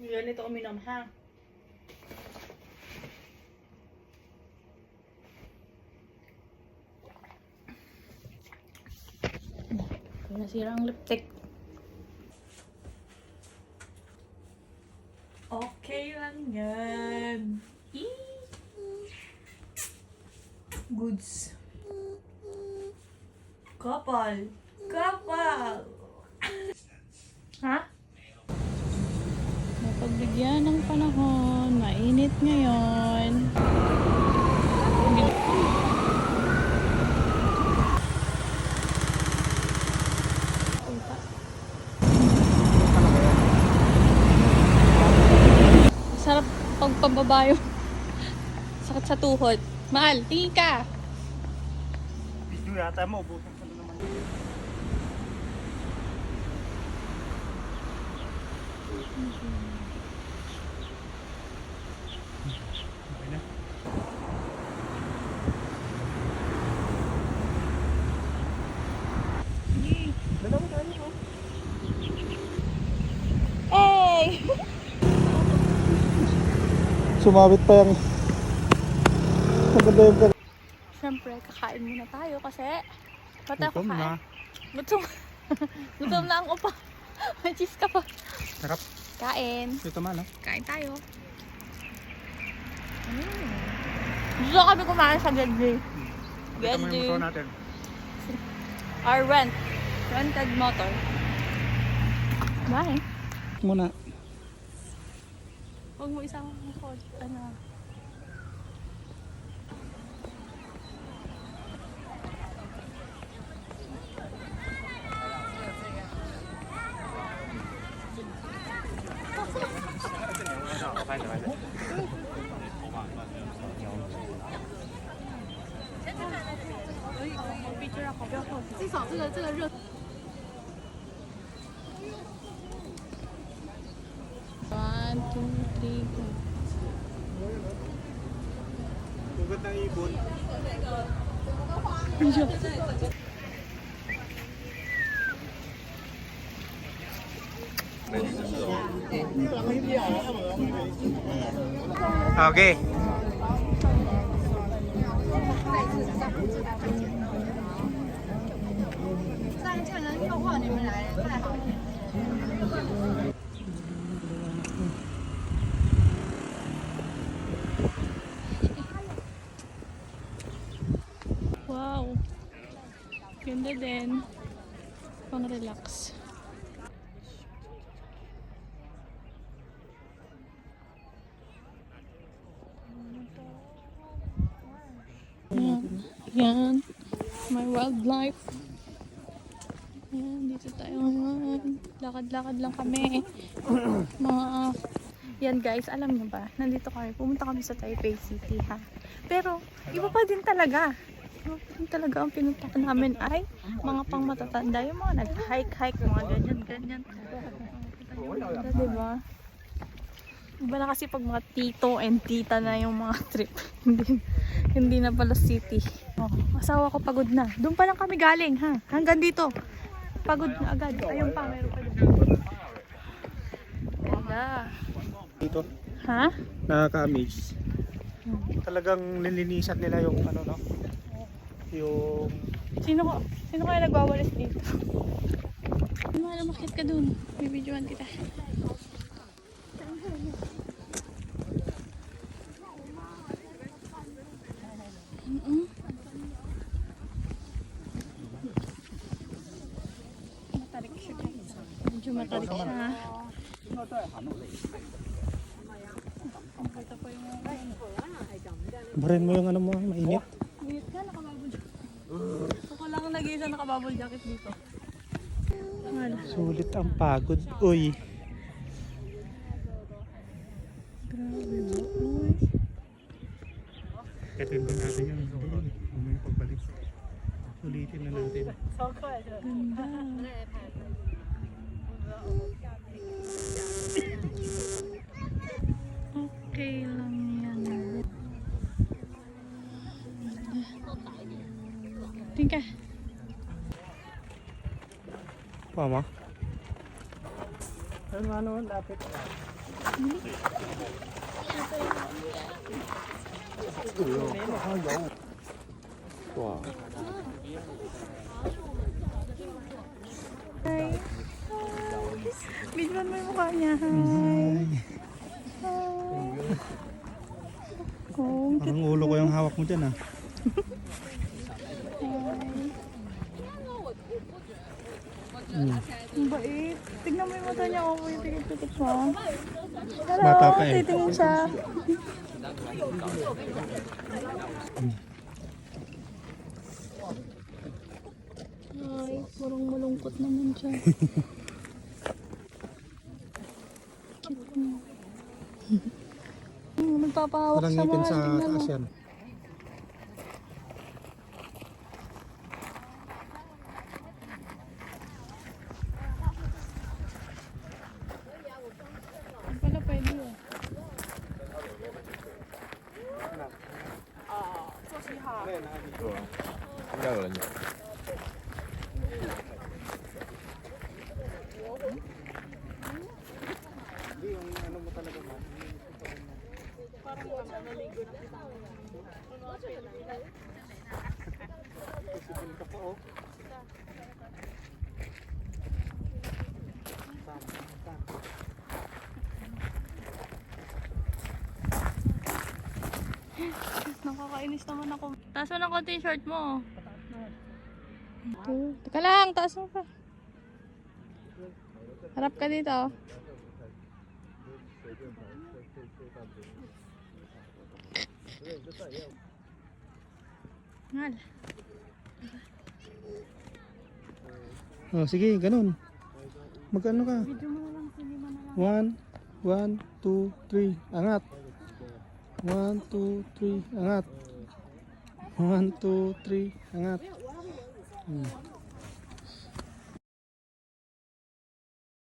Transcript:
Ganito uminom, ha? Nasira ang lipstick. Okay lang yan. Goods. Kapal. Kapal. Ha? Napagbigyan ng panahon. Mainit ngayon. Sarap pagpababayo. Sakit sa tuhod. Mahal, tingin ka. Video yata mo, bukan ka na naman. Okay na. Dalawa tayo mo. Hey! Sumabit pa yung maganda yung pera. Siyempre, kakain muna tayo kasi ba't ako Gutom na. kakain? Gutom. Gutom na ang upa. May cheese ka pa. Sarap. Kain. Ito man, no? Kain tayo. Gusto kami kumain sa Genji. Pakita mo yung motor natin. Our rented motor. Bye. Muna. Huwag mo isang ano. Picture ako. 至少这个热。 1, 2, 3, go. Tugat ng ibon. Okay. Wow. Ganda din. Pang relax. Yan. Yan. My wildlife. Yan. Dito tayo ngayon. Lakad-lakad lang kami. Mga... Yan guys, alam nyo ba? Nandito kami. Pumunta kami sa Taipei City ha. Pero, iba pa din talaga. Iba pa din talaga ang pinuntahan namin ay mga pang matatanda. Yung mga nag-hike-hike, mga ganyan-ganyan. Diba? Iba na kasi pag mga tito and tita na yung mga trip. Hindi na pala city. Oh, asawa ko pagod na. Doon pa lang kami galing ha. Hanggang dito. Pagod na agad. Ayun pa, meron pa doon. Ganda. Dito. Ha? Nakaka-amaze. Talagang nilinisan nila yung ano, no? Yung... Sino kaya nagwawalis dito? Ano makit ka dun? Bibidyoan kita. Matarik siya guys. Medyo matarik siya. Barin mo yung ano mo, mainit. Ingat ka, nakabubble jacket. Ako lang nag-iisa nakabubble jacket dito. Sulit ang pagod. Uy. Grabe mo. Uy. Katin ba natin yung may pagbalik. Sulitin na natin. Ganda. Okay lang yan. Tingka. Pama? Ano, lapit. Hi. Videoan mo yung mukha niya. Hi. Oh, Parang ulo ko yung hawak mo dyan ah. ang bait. Tignan mo yung mata niya. Oh, yung tikit-tikit siya. Hello, Bata pa eh. titingin siya. Ay, parang malungkot naman siya. Cute niya. Magpapahawak Walang siya ngipin mga. sa Tignan mo. taas yan. Hindi pala pwede yun. Nakakainis naman ako. Taas mo ng konti yung short mo. Teka lang, taas mo pa. Harap ka dito. Ngal. Oh, sige, ganun. Magkano ka? Video mo na lang, hindi mo na lang. 1, 2, 3, angat. 1, 2, 3, angat. 1, 2, 3, angat.